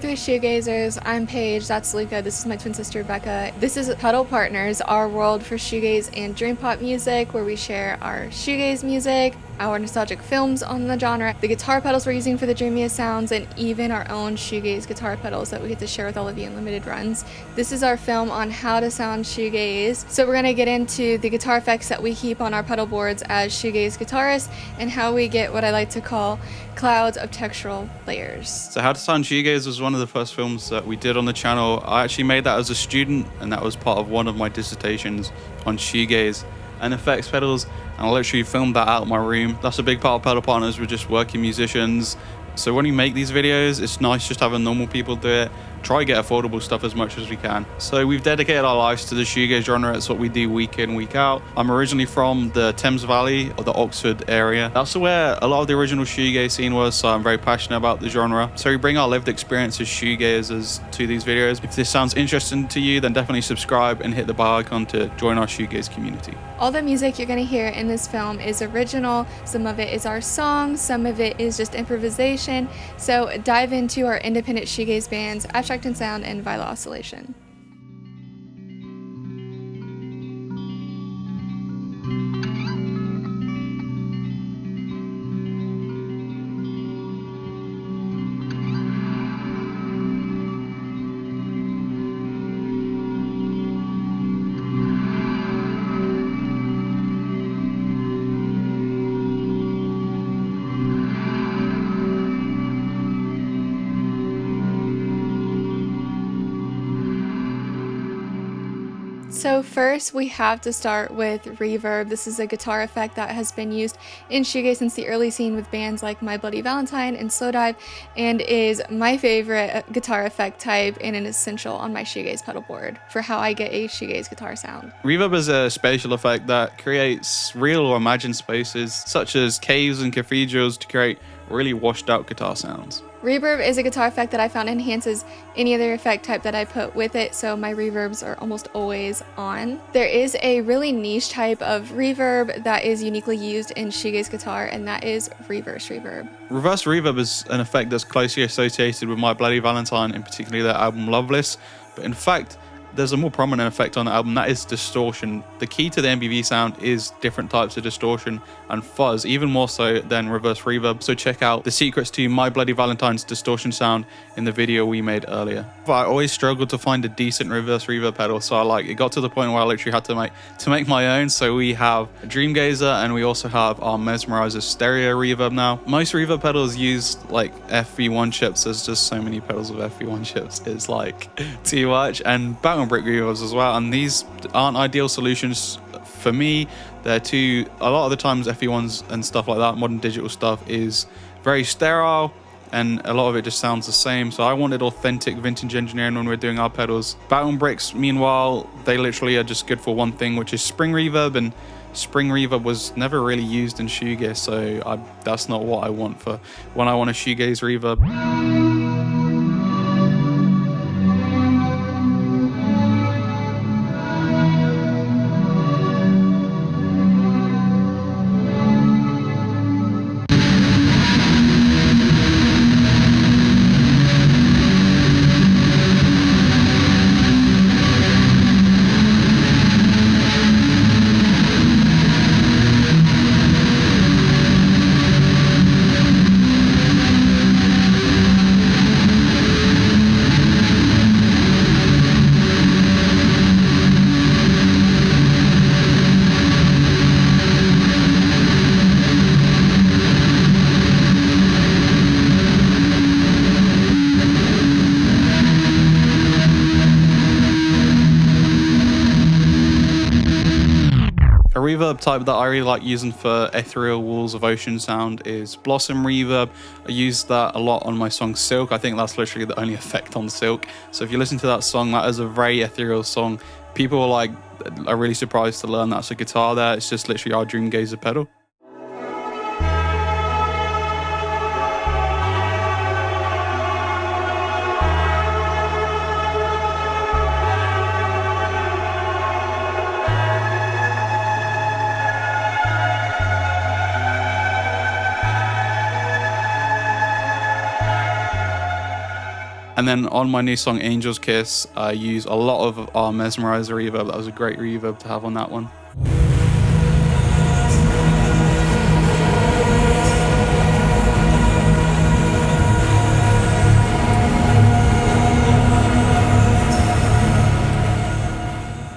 three shoegazers. I'm Paige, that's Luca, this is my twin sister Becca. This is Pedal Partners, our world for shoegaze and dream pop music, where we share our shoegaze music, our nostalgic films on the genre, the guitar pedals we're using for the dreamiest sounds, and even our own shoegaze guitar pedals that we get to share with all of you in limited runs. This is our film on how to sound shoegaze. So we're gonna get into the guitar effects that we keep on our pedal boards as shoegaze guitarists and how we get what I like to call clouds of textural layers. So How to Sound Shoegaze was one of the first films that we did on the channel. I actually made that as a student, and that was part of one of my dissertations on shoegaze and effects pedals, and I literally filmed that out of my room. That's a big part of Pedal Partners, we're just working musicians. So when we make these videos, it's nice just having normal people do it. Try to get affordable stuff as much as we can. So we've dedicated our lives to the shoegaze genre. It's what we do week in, week out. I'm originally from the Thames Valley, or the Oxford area. That's where a lot of the original shoegaze scene was, so I'm very passionate about the genre. So we bring our lived experience as shoegazers to these videos. If this sounds interesting to you, then definitely subscribe and hit the bell icon to join our shoegaze community. All the music you're going to hear in this film is original. Some of it is our song, some of it is just improvisation. So dive into our independent shoegaze bands, Abstract and Sound, and Violet Oscillation. So first we have to start with reverb. This is a guitar effect that has been used in shoegaze since the early scene with bands like My Bloody Valentine and Slowdive, and is my favorite guitar effect type and an essential on my shoegaze pedal board for how I get a shoegaze guitar sound. Reverb is a spatial effect that creates real or imagined spaces, such as caves and cathedrals, to create really washed out guitar sounds. Reverb is a guitar effect that I found enhances any other effect type that I put with it, so my reverbs are almost always on. There is a really niche type of reverb that is uniquely used in shoegaze guitar, and that is reverse reverb. Reverse reverb is an effect that's closely associated with My Bloody Valentine, and particularly their album Loveless, but in fact there's a more prominent effect on the album, that is distortion. The key to the MBV sound is different types of distortion and fuzz, even more so than reverse reverb. So check out the secrets to My Bloody Valentine's distortion sound in the video we made earlier. But I always struggled to find a decent reverse reverb pedal, so it got to the point where I literally had to make my own. So we have a DREAMGAZER, and we also have our MESMERISER stereo reverb now. Most reverb pedals use like FV1 chips. There's just so many pedals with FV1 chips, it's like too much. And brick reverbs as well, and these aren't ideal solutions for me. They're too, a lot of the times FE1s and stuff like that, modern digital stuff, is very sterile and a lot of it just sounds the same. So I wanted authentic vintage engineering when we're doing our pedals. Baton bricks, meanwhile, they literally are just good for one thing, which is spring reverb, and spring reverb was never really used in shoegaze, so that's not what I want for when I want a shoegaze reverb. A reverb type that I really like using for ethereal walls of ocean sound is blossom reverb. I use that a lot on my song Silk. I think that's literally the only effect on Silk. So if you listen to that song, that is a very ethereal song. People are really surprised to learn that's a guitar there. It's just literally our DREAMGAZER pedal. And then on my new song Angel's Kiss, I use a lot of our MESMERISER reverb. That was a great reverb to have on that one.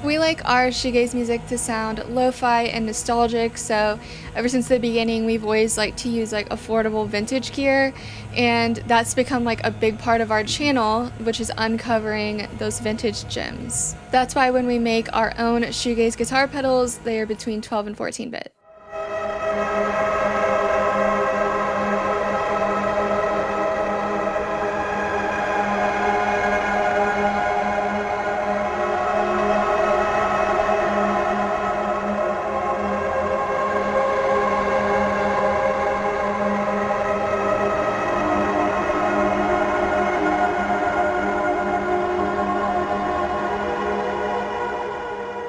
We like our shoegaze music to sound lo-fi and nostalgic, so ever since the beginning we've always liked to use like affordable vintage gear, and that's become like a big part of our channel, which is uncovering those vintage gems. That's why when we make our own shoegaze guitar pedals, they are between 12 and 14-bit.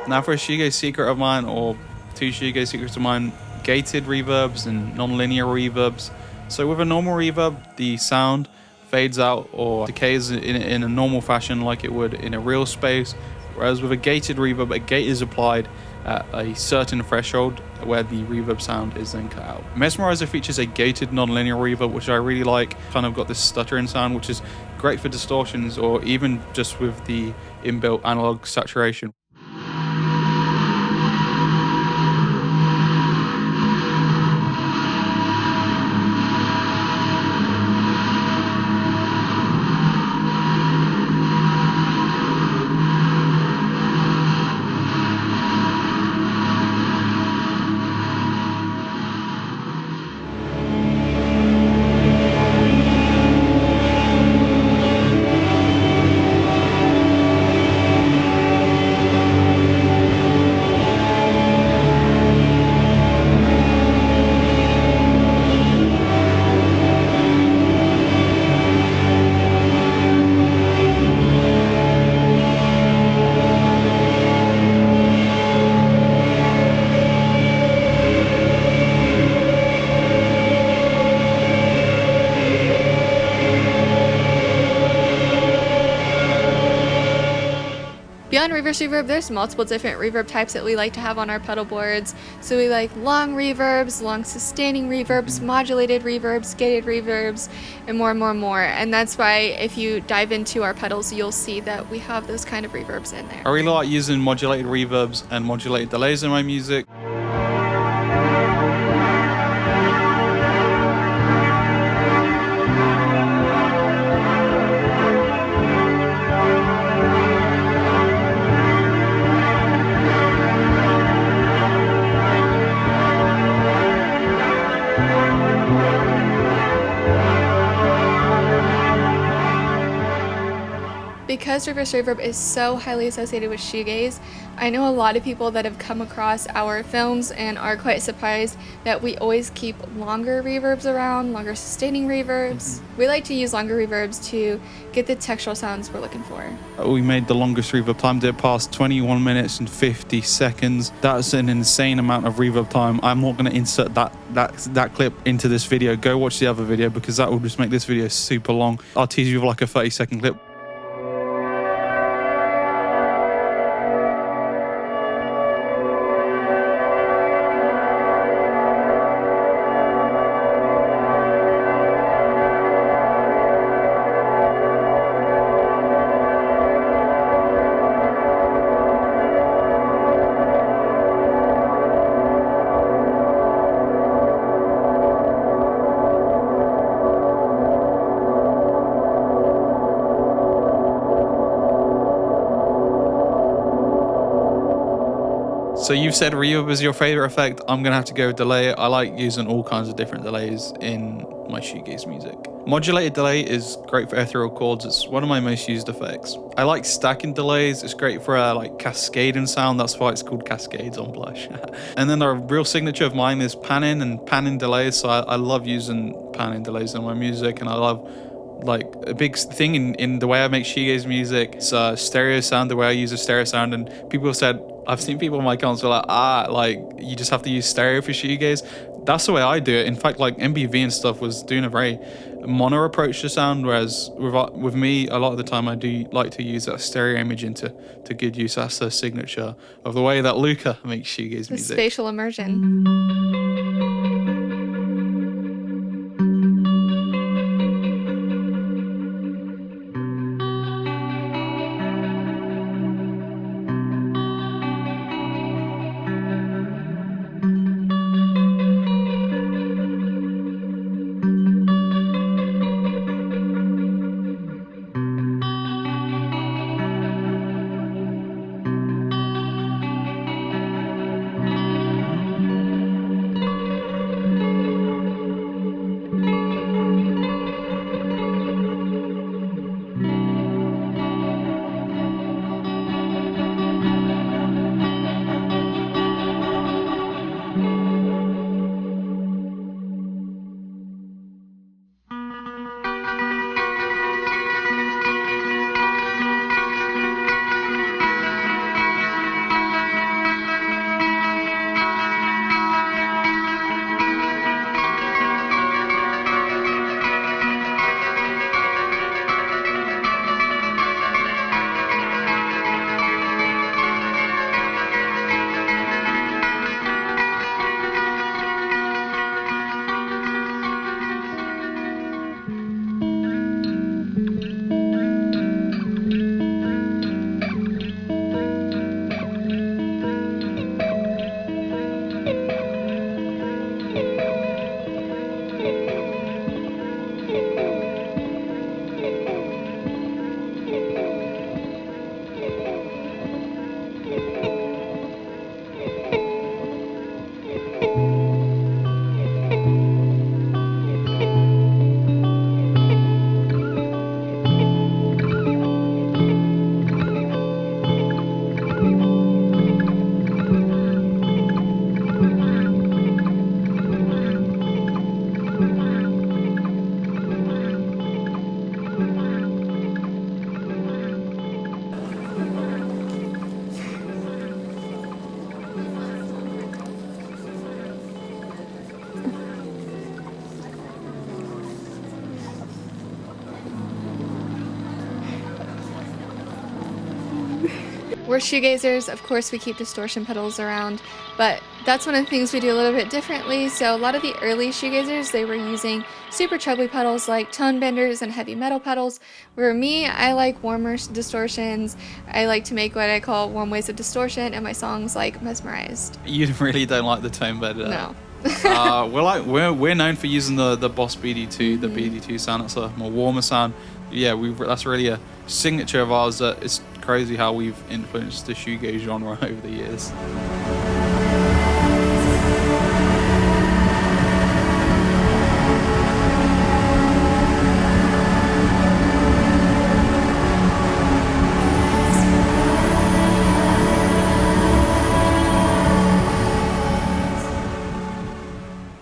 Now for a shoegaze secret of mine, or two shoegaze secrets of mine, gated reverbs and non-linear reverbs. So with a normal reverb, the sound fades out or decays in a normal fashion like it would in a real space, whereas with a gated reverb, a gate is applied at a certain threshold where the reverb sound is then cut out. MESMERISER features a gated non-linear reverb, which I really like. Kind of got this stuttering sound, which is great for distortions or even just with the inbuilt analog saturation. Beyond reverse reverb, there's multiple different reverb types that we like to have on our pedal boards. So we like long reverbs, long sustaining reverbs, modulated reverbs, gated reverbs, and more and more and more. And that's why if you dive into our pedals, you'll see that we have those kind of reverbs in there. I really like using modulated reverbs and modulated delays in my music. Because reverse reverb is so highly associated with shoegaze, I know a lot of people that have come across our films and are quite surprised that we always keep longer reverbs around, longer sustaining reverbs. We like to use longer reverbs to get the textural sounds we're looking for. We made the longest reverb time, did past 21 minutes and 50 seconds. That's an insane amount of reverb time. I'm not going to insert that clip into this video. Go watch the other video because that will just make this video super long. I'll tease you with like a 30-second clip. So you've said reverb is your favorite effect. I'm gonna have to go with delay. I like using all kinds of different delays in my shoegaze music. Modulated delay is great for ethereal chords. It's one of my most used effects. I like stacking delays. It's great for a like cascading sound. That's why it's called Cascades on Blush. And then a real signature of mine is panning and panning delays. So I love using panning delays in my music, and I love like a big thing in the way I make shoegaze music. It's a stereo sound, the way I use a stereo sound, and people have said, I've seen people in my comments who are like, like you just have to use stereo for shoegaze. that's the way I do it. In fact, like MBV and stuff was doing a very mono approach to sound, whereas with me, a lot of the time I do like to use that stereo imaging to good use. That's the signature of the way that Luca makes shoegaze The music. spatial immersion. We're shoegazers, of course we keep distortion pedals around, but that's one of the things we do a little bit differently. So a lot of the early shoegazers, they were using super trebly pedals like tone benders and heavy metal pedals, where me, I like warmer distortions. I like to make what I call warm waves of distortion in my songs like Mesmerized. You really don't like the tone bender. No. We're known for using the Boss BD2, the BD2 sound. That's a more warmer sound. Yeah, that's really a signature of ours. That it's crazy how we've influenced the shoegaze genre over the years.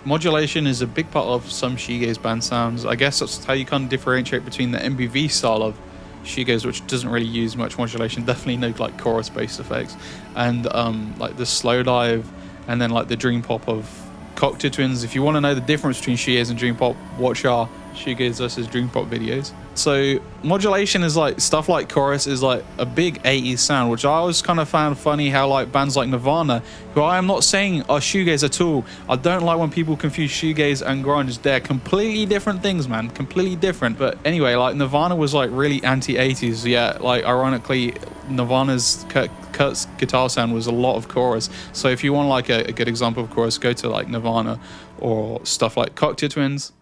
Modulation is a big part of some shoegaze band sounds. I guess that's how you kind of differentiate between the MBV style of shoegaze, which doesn't really use much modulation, definitely no like chorus based effects, and like the slowdive, and then like the dream pop of Cocteau Twins. If you want to know the difference between shoegaze and dream pop, watch our shoegaze versus dream pop videos. So modulation is like stuff like chorus is like a big 80s sound, which I always kind of found funny how like bands like Nirvana, who I am not saying are shoegaze at all, I don't like when people confuse shoegaze and grunge. They're completely different things, man, completely different. But anyway, like Nirvana was like really anti-80s, yeah, like ironically Nirvana's Kurt's guitar sound was a lot of chorus. So if you want like a good example of chorus, go to like Nirvana or stuff like Cocteau Twins.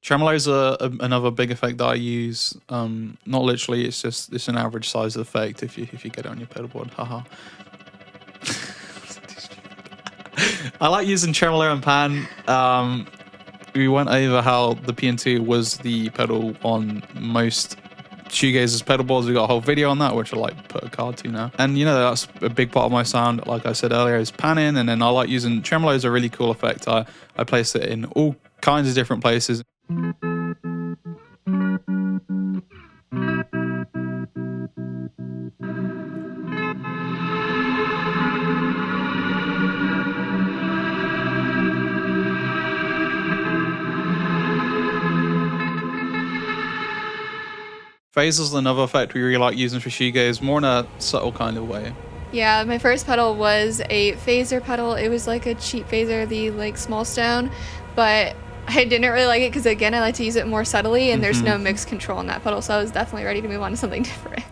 Tremolo's another big effect that I use. Not literally, it's an average size effect if you get it on your pedal board. Haha. I like using tremolo and pan. We went over how the PN2 was the pedal on most shoegazers pedal boards. We got a whole video on that, which I like put a card to now. And you know, that's a big part of my sound. Like I said earlier, is panning, and then I like using tremolo is a really cool effect. I place it in all kinds of different places. Phase is another effect we really like using for shoegaze, more in a subtle kind of way. Yeah, my first pedal was a phaser pedal. It was like a cheap phaser, the like small stone, but I didn't really like it because again, I like to use it more subtly, and there's no mix control on that pedal, so I was definitely ready to move on to something different.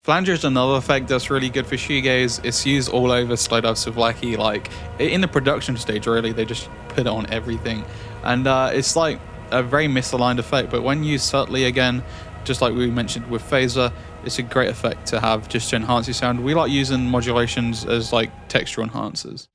Flanger is another effect that's really good for shoegaze. It's used all over slowdive souvlaki. Like in the production stage, really, they just put it on everything, and it's like a very misaligned effect. But when used subtly, again, just like we mentioned with phaser, it's a great effect to have just to enhance your sound. We like using modulations as like texture enhancers.